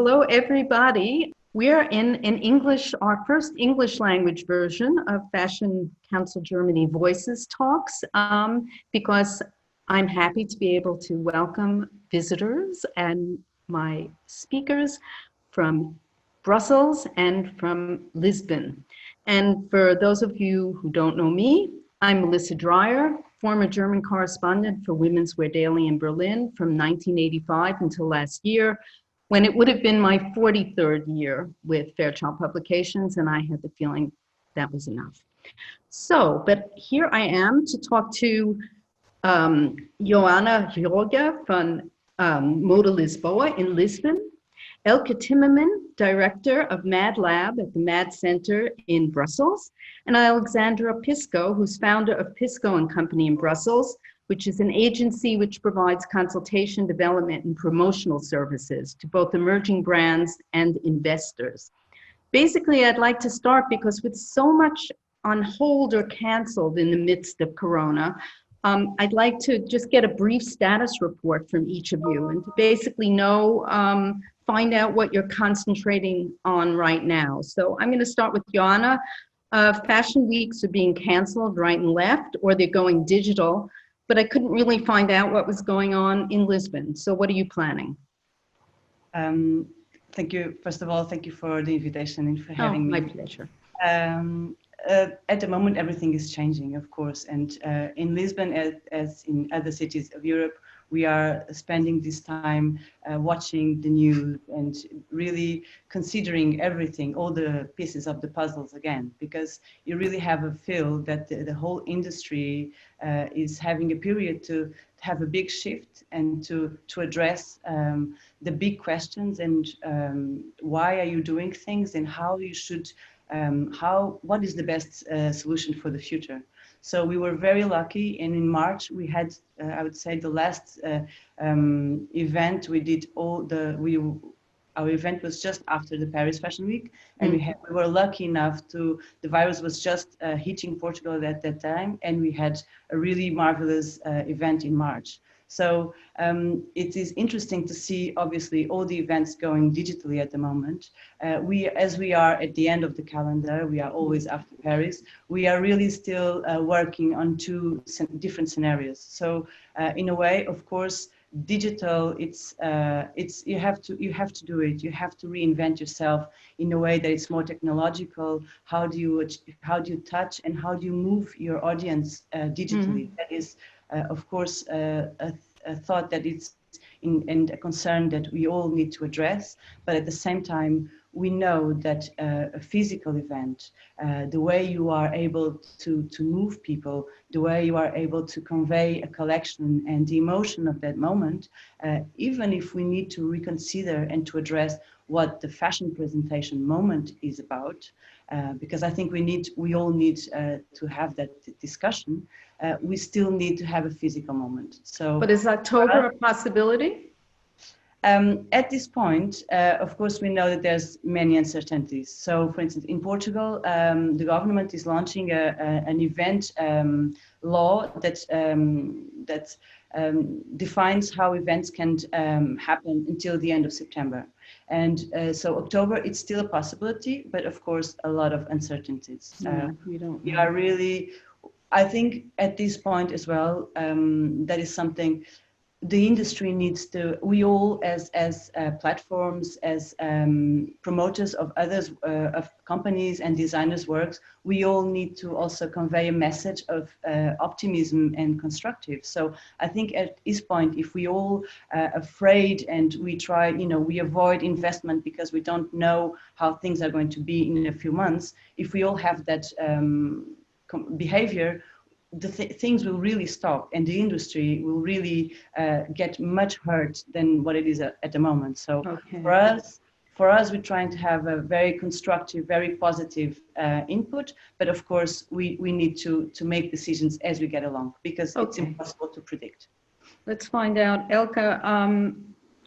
hello everybody. We're in English, our first English language version of Fashion Council Germany Voices Talks, because I'm happy to be able to welcome visitors and my speakers from Brussels and from Lisbon. And for those of you who don't know me, I'm Melissa Drier, former German correspondent for Women's Wear Daily in Berlin from 1985 until last year, when it would have been my 43rd year with Fairchild Publications, and I had the feeling that was enough. So, but here I am to talk to Joana Jorge from ModaLisboa in Lisbon, Elke Timmerman, director of Mad Lab at the Mad Center in Brussels, and Alexandra Pisco, who's founder of Pisco and Company in Brussels, which is an agency which provides consultation, development, and promotional services to both emerging brands and investors. Basically, I'd like to start because with so much on hold or canceled in the midst of Corona, I'd like to just get a brief status report from each of you and to basically know, find out what you're concentrating on right now. So I'm going to start with Joana. Fashion weeks are being canceled right and left, or they're going digital, but I couldn't really find out what was going on in Lisbon. So what are you planning? Thank you. First of all, thank you for the invitation and for having me. My pleasure. At the moment, everything is changing, of course. And in Lisbon, as in other cities of Europe, we are spending this time watching the news and really considering everything, all the pieces of the puzzles again, because you really have a feel that the whole industry is having a period to have a big shift and to address the big questions and why are you doing things and how you should, what is the best solution for the future. So we were very lucky, and in March we had, I would say, the last event we did. Our event was just after the Paris Fashion Week, and we were lucky enough to. The virus was just hitting Portugal at that time, and we had a really marvelous event in March. So it is interesting to see, obviously, all the events going digitally at the moment. As we are at the end of the calendar, we are always after Paris. We are really still working on two different scenarios. So in a way, of course, digital, it's you have to do it. You have to reinvent yourself in a way that it's more technological. How do you touch and how do you move your audience digitally? That is, of course, a thought that it's and a concern that we all need to address. But at the same time, we know that a physical event, the way you are able to move people, the way you are able to convey a collection and the emotion of that moment, even if we need to reconsider and to address what the fashion presentation moment is about, because I think we all need to have that discussion. We still need to have a physical moment. So, but is October a possibility? At this point, of course, we know that there's many uncertainties. So, for instance, in Portugal, the government is launching an event law that defines how events can happen until the end of September. And so October, it's still a possibility, but of course, a lot of uncertainties. We are really, I think at this point as well, that is something the industry needs to, we all as platforms, as promoters of others, of companies and designers' works, we all need to also convey a message of optimism and constructive. So I think at this point, if we all afraid and we try, we avoid investment because we don't know how things are going to be in a few months, if we all have that behavior, things will really stop and the industry will really get much hurt than what it is at the moment. So for us, we're trying to have a very constructive, very positive input, but of course we need to make decisions as we get along because it's impossible to predict. Let's find out. Elke,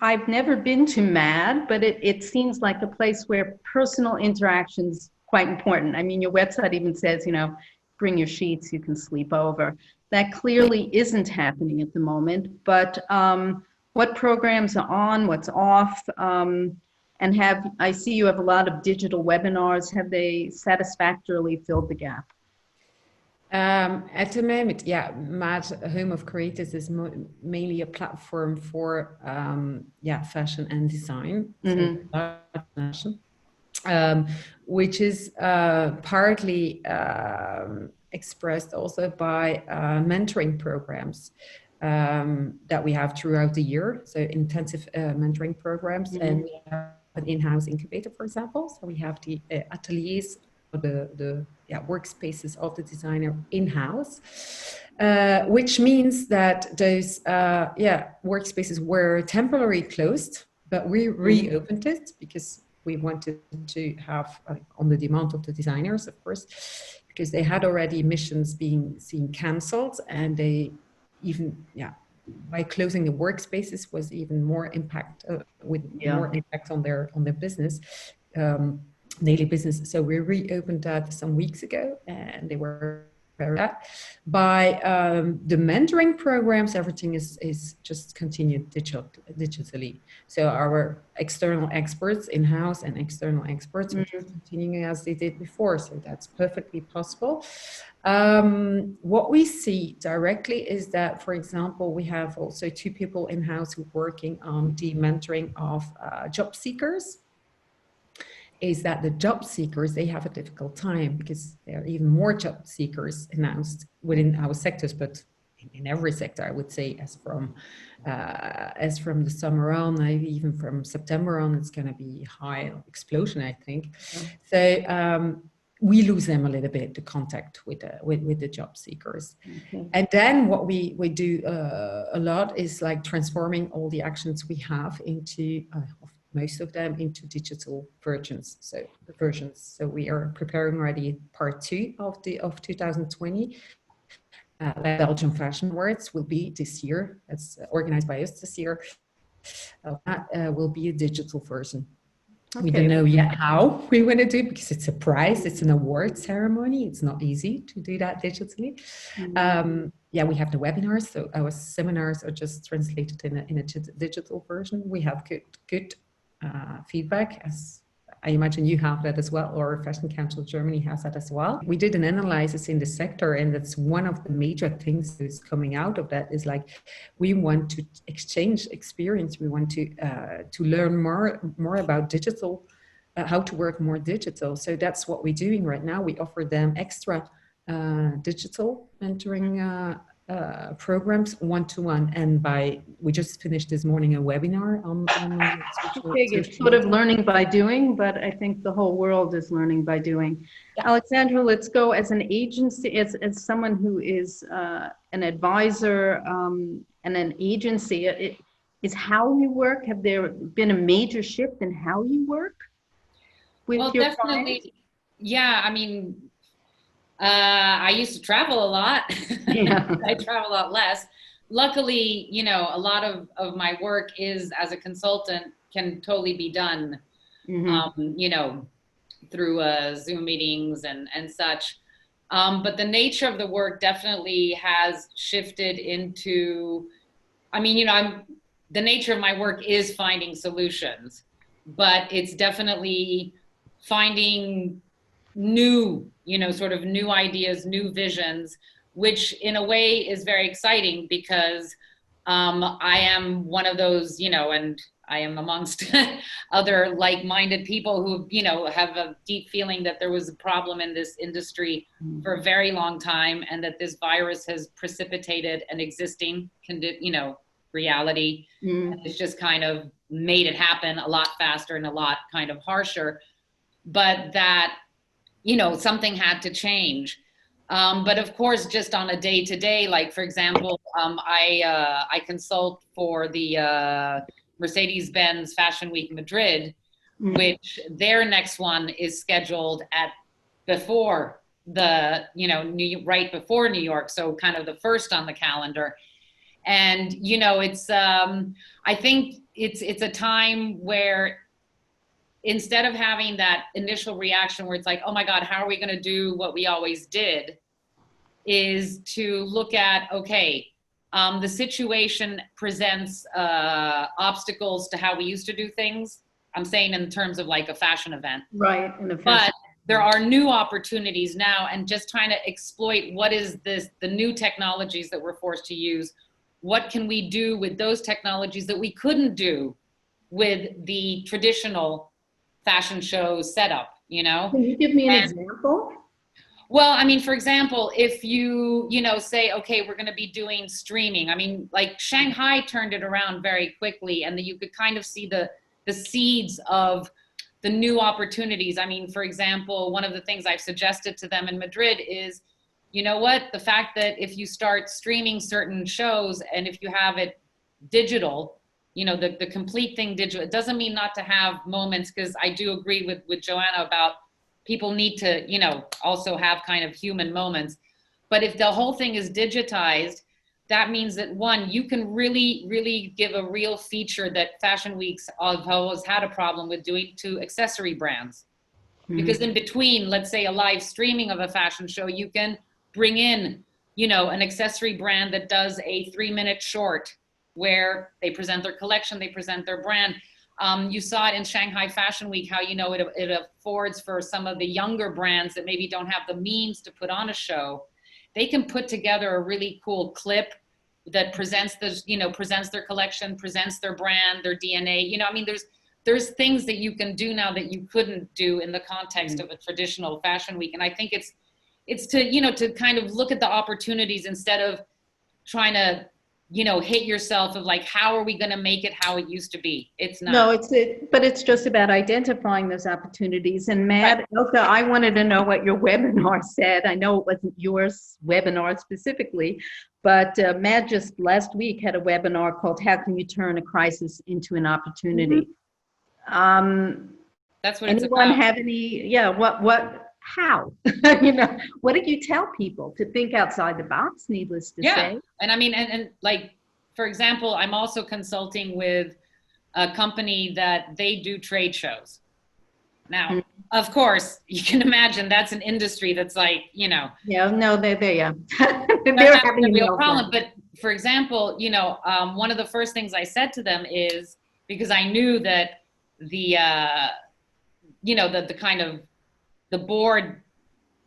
I've never been to MAD, but it seems like a place where personal interaction's quite important. I mean, your website even says, bring your sheets, you can sleep over. That clearly isn't happening at the moment, but what programs are on, what's off, And I see you have a lot of digital webinars. Have they satisfactorily filled the gap? At the moment, yeah, Mad Home of Creators is mainly a platform for fashion and design, so fashion, which is partly expressed also by mentoring programs that we have throughout the year, so intensive mentoring programs, and we have an in-house incubator, for example. So we have the ateliers, the workspaces of the designer in-house, which means that those workspaces were temporarily closed, but we reopened it because we wanted to have on the demand of the designers, of course, because they had already missions being cancelled, and they even by closing the workspaces was even more impact more impact on their business. Daily business. So we reopened that some weeks ago, and they were very happy. By the mentoring programs, everything is just continued digitally. So our external experts in-house and external experts are just continuing as they did before. So that's perfectly possible. What we see directly is that, for example, we have also 2 people in-house who are working on the mentoring of job seekers. Is that the job seekers, they have a difficult time because there are even more job seekers announced within our sectors, but in every sector, I would say, as from the summer on, maybe even from September on, it's going to be high explosion, I think. So we lose them a little bit, the contact with the job seekers. And then what we do a lot is like transforming all the actions we have into most of them into digital versions. So we are preparing already part 2 of 2020. Belgian Fashion Awards will be this year. It's organized by us this year. That will be a digital version. Okay. We don't know yet how we want to do it because it's a prize. It's an award ceremony. It's not easy to do that digitally. We have the webinars. So our seminars are just translated in a digital version. We have good feedback, as I imagine you have that as well, or Fashion Council Germany has that as well. We did an analysis in the sector, and that's one of the major things that's coming out of that is like, we want to exchange experience. We want to learn more about digital, how to work more digital. So that's what we're doing right now. We offer them extra digital mentoring programs one-to-one, and we just finished this morning a webinar on it's sort of learning by doing, but I think the whole world is learning by doing. Alexandra, let's go as an agency, as someone who is an advisor and an agency. Is how you work, have there been a major shift in how you work with your definitely clients? Yeah, I mean, I used to travel a lot. I travel a lot less. Luckily, a lot of my work is as a consultant can totally be done, through Zoom meetings and such. But the nature of the work definitely has shifted into, the nature of my work is finding solutions, but it's definitely finding new, sort of new ideas, new visions, which in a way is very exciting because I am one of those, and I am amongst other like-minded people who, have a deep feeling that there was a problem in this industry for a very long time, and that this virus has precipitated an existing, reality. And it's just kind of made it happen a lot faster and a lot kind of harsher, but that something had to change. But of course, just on a day-to-day, like, for example, I consult for the Mercedes-Benz Fashion Week Madrid, which their next one is scheduled before the, right before New York. So kind of the first on the calendar. And, it's, I think it's a time where, instead of having that initial reaction where it's like, oh my God, how are we going to do what we always did, is to look at, okay, the situation presents obstacles to how we used to do things. I'm saying in terms of like a fashion event. Right. But there are new opportunities now, and just trying to exploit what is this, the new technologies that we're forced to use. What can we do with those technologies that we couldn't do with the traditional fashion show setup, you know? Can you give me an example? Well, I mean, for example, if you know, say, okay, we're going to be doing streaming. I mean, like Shanghai turned it around very quickly, and that you could kind of see the seeds of the new opportunities. I mean, for example, one of the things I've suggested to them in Madrid is, you know what, the fact that if you start streaming certain shows and if you have it digital, you know, the complete thing digital, it doesn't mean not to have moments, because I do agree with Joanna about people need to, you know, also have kind of human moments. But if the whole thing is digitized, that means that one, you can really, really give a real feature that Fashion Weeks have always had a problem with doing to accessory brands. Because in between, let's say a live streaming of a fashion show, you can bring in, you know, an accessory brand that does a 3-minute short where they present their collection, they present their brand. You saw it in Shanghai Fashion Week, how, you know, it affords for some of the younger brands that maybe don't have the means to put on a show. They can put together a really cool clip that presents the, you know, presents their collection, presents their brand, their DNA. You know, I mean, there's things that you can do now that you couldn't do in the context of a traditional fashion week. And I think it's to, you know, to kind of look at the opportunities instead of trying to, you know, hit yourself of like, how are we going to make it how it used to be? It's not. No, but it's just about identifying those opportunities. And Mad, Elke, I wanted to know what your webinar said. I know it wasn't yours webinar specifically, but Mad just last week had a webinar called "How Can You Turn a Crisis into an Opportunity?" That's what it's about. Anyone have any? Yeah. How? You know, what do you tell people to think outside the box? Needless to say. And I mean, and like, for example, I'm also consulting with a company that they do trade shows. Now, of course, you can imagine that's an industry that's like, you know. Yeah, no, they're they're having a real problem. But for example, you know, one of the first things I said to them is, because I knew that the, you know, the kind of, the board,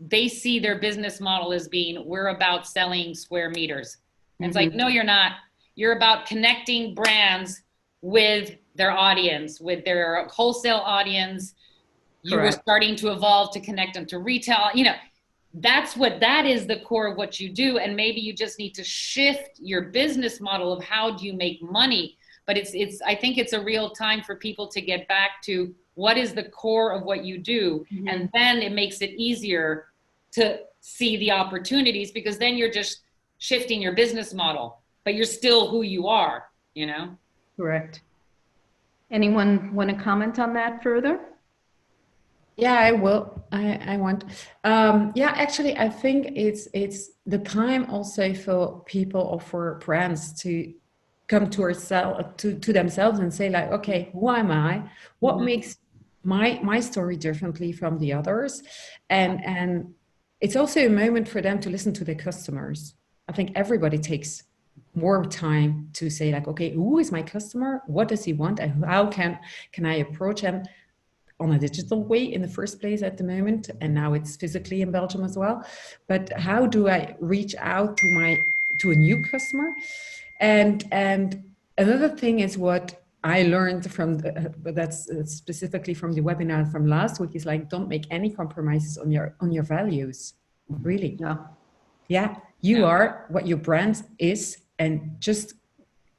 they see their business model as being, we're about selling square meters. And it's like, no, you're not. You're about connecting brands with their audience, with their wholesale audience. You were starting to evolve to connect them to retail. You know, that is the core of what you do. And maybe you just need to shift your business model of how do you make money. But I think it's a real time for people to get back to what is the core of what you do. And then it makes it easier to see the opportunities, because then you're just shifting your business model, but you're still who you are, you know? Correct. Anyone want to comment on that further? Yeah, I will. I want. Yeah, actually, I think it's the time also for people or for brands to come to themselves and say like, okay, who am I? What makes my story differently from the others? And it's also a moment for them to listen to their customers. I think everybody takes more time to say like, okay, who is my customer? What does he want? And how can I approach him on a digital way in the first place at the moment? And now it's physically in Belgium as well. But how do I reach out to a new customer? And another thing is what I learned from but that's specifically from the webinar from last week, is like, don't make any compromises on your values. Really. Yeah. You are what your brand is, and just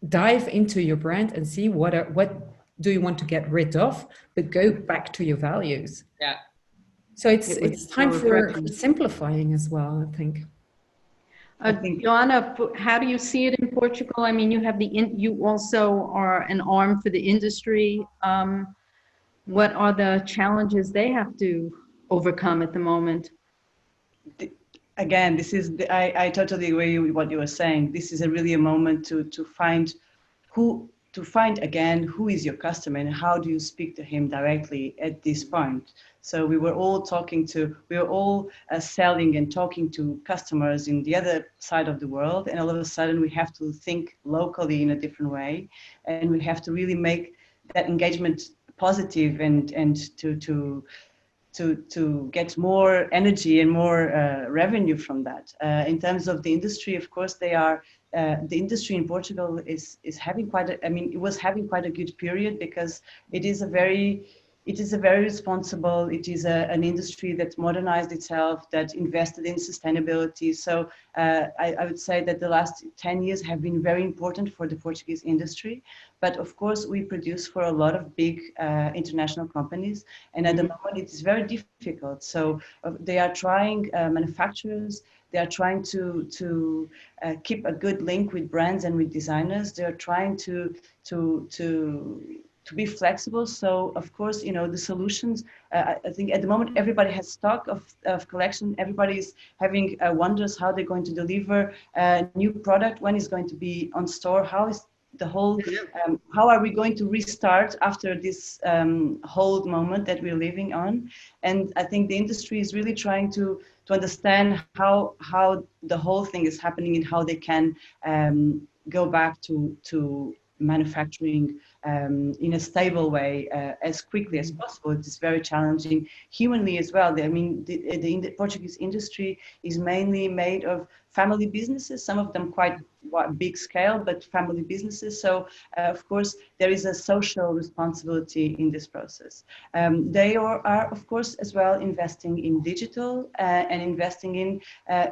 dive into your brand and see what do you want to get rid of, but go back to your values. Yeah. So it's time for simplifying as well, I think. Joanna, how do you see it in Portugal? I mean, you have you also are an arm for the industry. What are the challenges they have to overcome at the moment? Again, this is I totally agree with what you were saying. This is really a moment to find again who is your customer and how do you speak to him directly at this point. So we were all selling and talking to customers in the other side of the world, and all of a sudden we have to think locally in a different way, and we have to really make that engagement positive and to get more energy and more revenue from that. In terms of the industry, of course, the industry in Portugal is having it was having quite a good period, because it is a very responsible, it is an industry that modernized itself, that invested in sustainability. So I would say that the last 10 years have been very important for the Portuguese industry. But of course, we produce for a lot of big international companies. And at the moment, it is very difficult. So they are trying, manufacturers, they are trying to keep a good link with brands and with designers. They are trying to be flexible. So of course, the solutions, I think at the moment, everybody has stock of collection. Everybody is having wonders how they're going to deliver a new product, when it's going to be on store, how is the whole, how are we going to restart after this hold moment that we're living on. And I think the industry is really trying to understand how the whole thing is happening, and how they can go back to manufacturing in a stable way as quickly as possible. It is very challenging humanly as well. I mean, the Portuguese industry is mainly made of family businesses, some of them quite big scale, but family businesses. So of course, there is a social responsibility in this process. They are of course as well investing in digital and investing in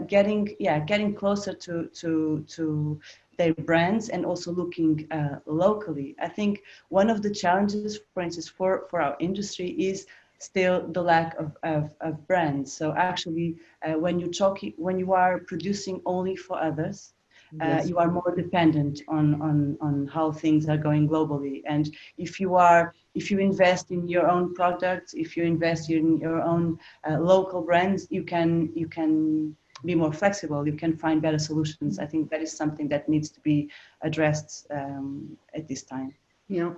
getting closer to their brands, and also looking locally. I think one of the challenges, for instance, for our industry is still the lack of brands. So actually, when you are producing only for others, you are more dependent on how things are going globally. And if you invest in your own products, if you invest in your own local brands, you can be more flexible, you can find better solutions. I think that is something that needs to be addressed at this time. Yeah.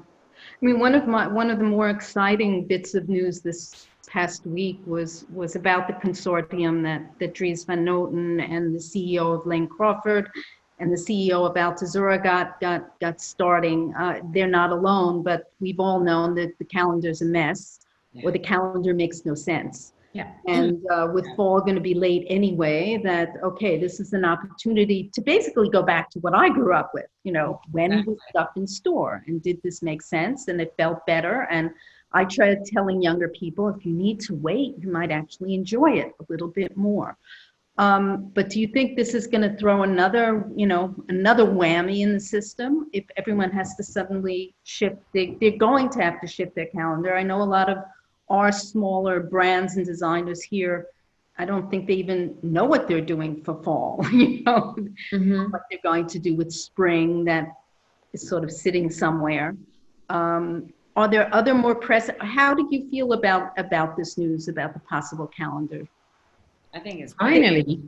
I mean, one of the more exciting bits of news this past week was about the consortium that Dries van Noten and the CEO of Lane Crawford and the CEO of Altazura got starting. They're not alone, but we've all known that the calendar's a mess, or the calendar makes no sense. Yeah. And with fall going to be late anyway, that, okay, this is an opportunity to basically go back to what I grew up with, when was stuff in store, and did this make sense, and it felt better. And I tried telling younger people, if you need to wait, you might actually enjoy it a little bit more. But do you think this is going to throw another whammy in the system if everyone has to suddenly shift? They're going to have to shift their calendar. I know a lot of our smaller brands and designers here, I don't think they even know what they're doing for fall, what they're going to do with spring that is sort of sitting somewhere. Are there other more pressing? How do you feel about this news, about the possible calendar? I think it's great. Finally.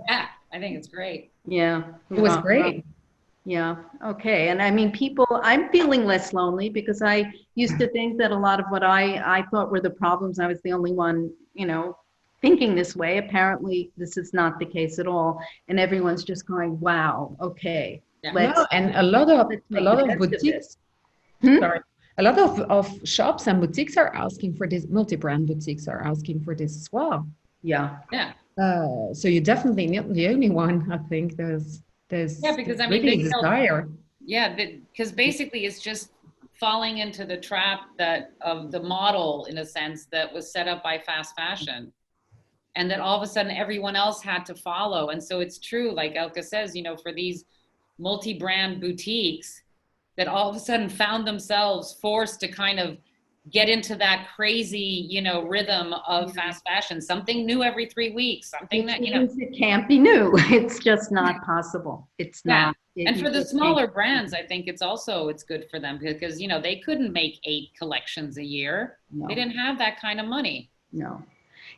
Yeah, I think it's great. Yeah. It was great. Yeah. Okay. And I mean, I'm feeling less lonely, because I used to think that a lot of what I thought were the problems, I was the only one, thinking this way. Apparently, this is not the case at all. And everyone's just going, wow, okay. Yeah. And a lot of boutiques, sorry, a lot of shops and boutiques are asking for this, multi-brand boutiques are asking for this as well. Yeah. Yeah. So you're definitely not the only one. I think there's because I mean, really desire. Yeah, because basically it's just falling into the trap of the model, in a sense, that was set up by fast fashion, and that all of a sudden everyone else had to follow. And so it's true, like Elke says, for these multi-brand boutiques that all of a sudden found themselves forced to kind of get into that crazy, rhythm of fast fashion, something new every 3 weeks, something that, It can't be new. It's just not possible. It's not. And for the smaller brands, I think it's good for them, because, they couldn't make 8 collections a year. No. They didn't have that kind of money. No.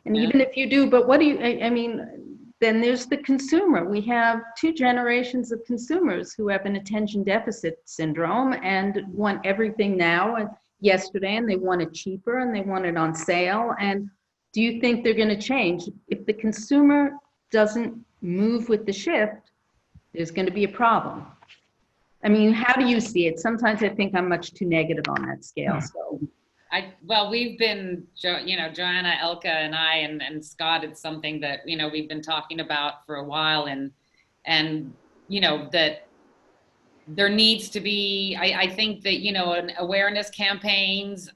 And even if you do, but what do you, I mean, then there's the consumer. We have 2 generations of consumers who have an attention deficit syndrome and want everything now and yesterday, and they want it cheaper, and they want it on sale. And do you think they're going to change? If the consumer doesn't move with the shift, there's going to be a problem. I mean, how do you see it? Sometimes I think I'm much too negative on that scale. So Well, we've been, Joanna, Elke, and I, and Scott. It's something that we've been talking about for a while, and that there needs to be. I think that an awareness campaigns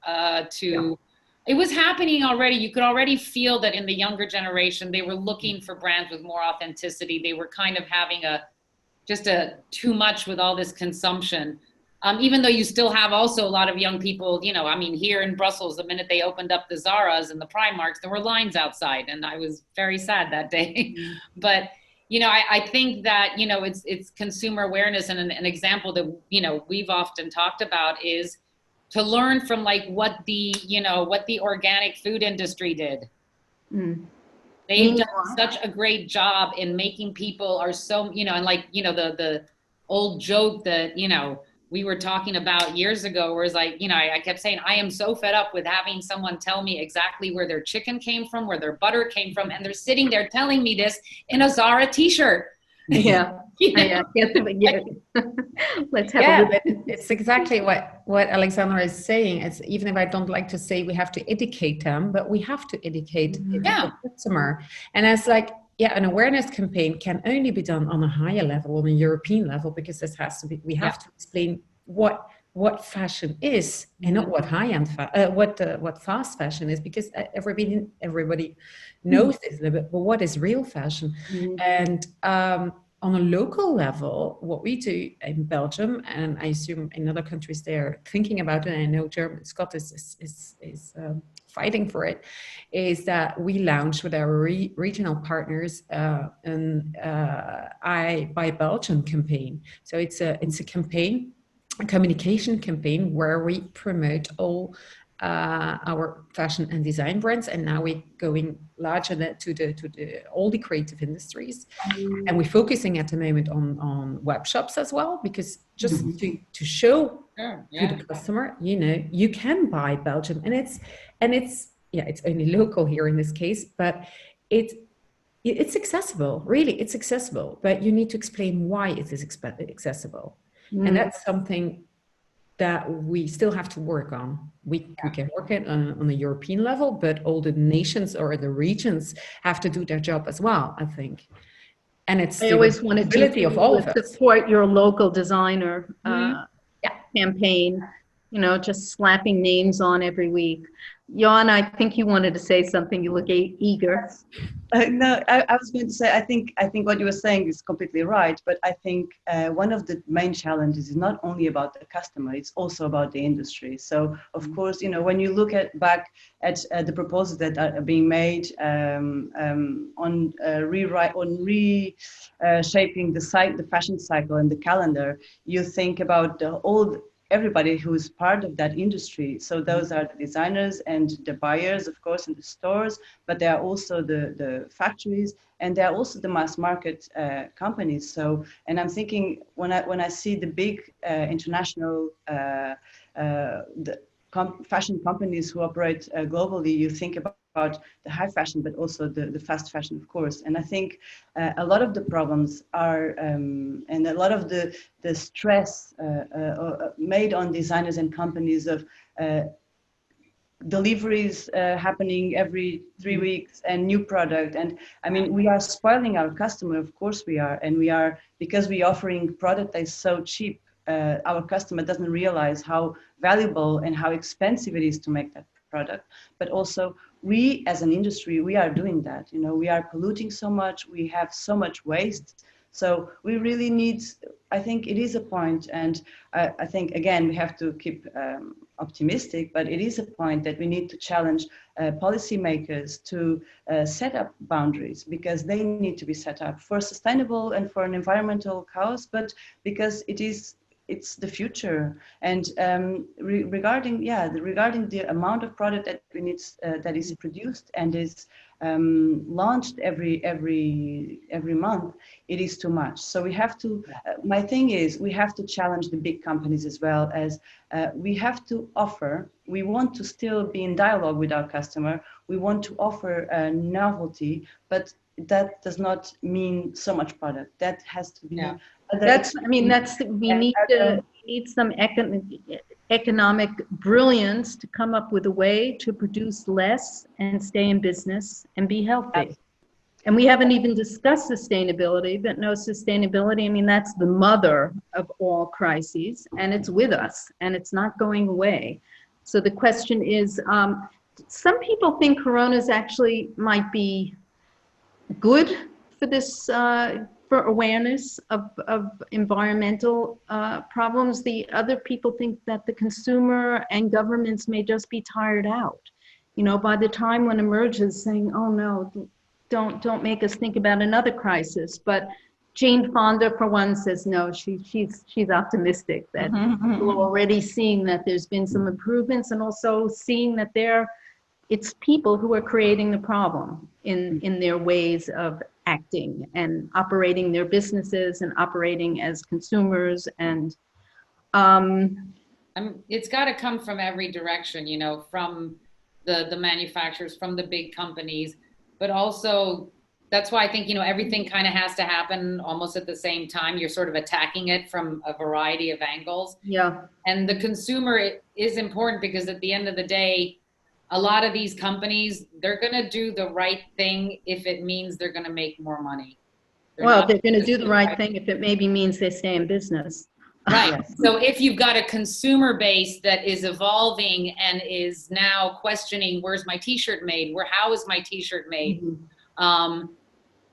It was happening already. You could already feel that in the younger generation, they were looking for brands with more authenticity. They were kind of having just too much with all this consumption. Even though you still have also a lot of young people, here in Brussels, the minute they opened up the Zaras and the Primarks, there were lines outside, and I was very sad that day. But, I think that, it's consumer awareness, and an example that, we've often talked about is to learn from what the organic food industry did. They've done such a great job in making people are so, the old joke that, we were talking about years ago, where it's I kept saying, I am so fed up with having someone tell me exactly where their chicken came from, where their butter came from, and they're sitting there telling me this in a Zara t-shirt. Yeah. Let's have a look. It's exactly what Alexandra is saying. It's even if I don't like to say we have to educate them, but we have to educate the customer. And it's an awareness campaign can only be done on a higher level, on a European level, because this has to be. We have to explain what fashion is, and not what high-end, what fast fashion is, because everybody knows this a little bit. But what is real fashion? And on a local level, what we do in Belgium, and I assume in other countries they're thinking about it, and I know Scott is fighting for it, is that we launch with our regional partners an I Buy Belgium campaign. So it's a campaign, a communication campaign, where we promote all our fashion and design brands, and now we're going larger to all the creative industries, and we're focusing at the moment on web shops as well, because just to show to the customer, you can buy Belgium, and it's only local here in this case, but it's accessible. Really, it's accessible, but you need to explain why it is accessible, and that's something that we still have to work on. We can work it on a European level, but all the nations or the regions have to do their job as well, I think. And it's I always wanted to support your local designer campaign, just slapping names on every week. Joana, I think you wanted to say something. You look eager. No, I was going to say, I think what you were saying is completely right, but I think one of the main challenges is not only about the customer, it's also about the industry. So of course, when you look back at the proposals that are being made on reshaping the fashion cycle and the calendar, you think about everybody who is part of that industry. So those are the designers and the buyers, of course, in the stores, but there are also the factories, and there are also the mass market companies. So, and I'm thinking when I see the big international fashion companies who operate globally, you think about the high fashion, but also the fast fashion, of course. And I think a lot of the problems are, and a lot of the stress made on designers and companies of deliveries happening every 3 weeks and new product. And I mean, we are spoiling our customer, of course we are. And we are, because we're offering product that is so cheap, our customer doesn't realize how valuable and how expensive it is to make that product. But also we as an industry, we are doing that. We are polluting so much, we have so much waste. So we really need, I think it is a point, and I think again we have to keep optimistic, but it is a point that we need to challenge policymakers to set up boundaries, because they need to be set up for sustainable and for an environmental cause, but because it's the future. And regarding the amount of product that we need that is produced and is launched every month, it is too much. So we have to. My thing is, we have to challenge the big companies as well, as we have to offer. We want to still be in dialogue with our customer. We want to offer a novelty, but that does not mean so much product. That has to be. We need some economic brilliance to come up with a way to produce less and stay in business and be healthy. And we haven't even discussed sustainability, but no, sustainability, I mean, that's the mother of all crises, and it's with us, and it's not going away. So the question is, some people think coronas actually might be good for this, for awareness of environmental problems. The other people think that the consumer and governments may just be tired out. You know, by the time one emerges saying, oh no, don't make us think about another crisis. But Jane Fonda, for one, says no, she's optimistic that we're already seeing that there's been some improvements, and also seeing that it's people who are creating the problem in their ways of acting and operating their businesses and operating as consumers. And it's got to come from every direction, you know, from the manufacturers, from the big companies, but also that's why I think, you know, everything kind of has to happen almost at the same time. You're sort of attacking it from a variety of angles. Yeah. And the consumer is important, because at the end of the day, a lot of these companies, they're going to do the right thing if it means they're going to make more money. They're going to do the right thing if it maybe means they stay in business. Right. So if you've got a consumer base that is evolving and is now questioning, where's my t-shirt made? How is my t-shirt made?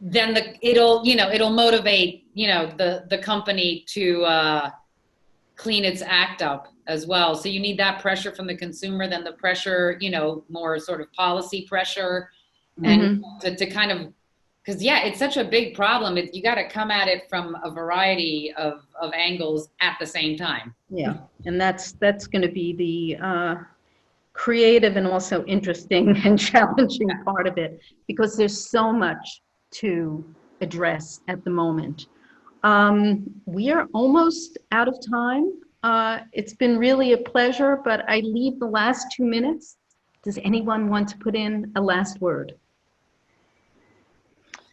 Then it'll motivate, you know, the company to clean its act up as well. So you need that pressure from the consumer, then the pressure, you know, more sort of policy pressure, and to kind of, because it's such a big problem. You got to come at it from a variety of angles at the same time. Yeah, and that's going to be the creative and also interesting and challenging part of it, because there's so much to address at the moment. We are almost out of time. It's been really a pleasure, but I leave the last 2 minutes. Does anyone want to put in a last word?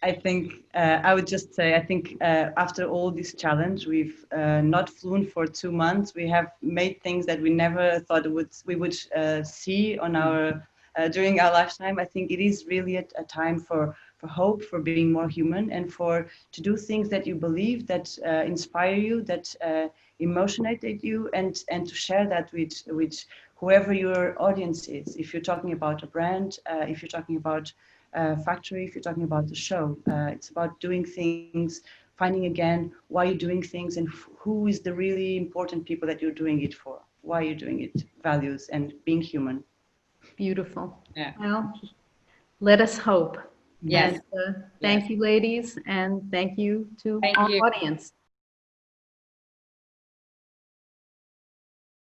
I think I would just say, I think after all this challenge, we've not flown for 2 months. We have made things that we never thought we would see on our during our lifetime. I think it is really a time for hope, for being more human, and to do things that you believe, that inspire you, that emotionate you, and to share that with whoever your audience is. If you're talking about a brand, if you're talking about factory, if you're talking about the show, it's about doing things, finding again why you're doing things, and who is the really important people that you're doing it for, why you're doing it, values, and being human. Beautiful. Yeah. Well, let us hope. Yes. And, thank you, ladies, and thank you to our audience.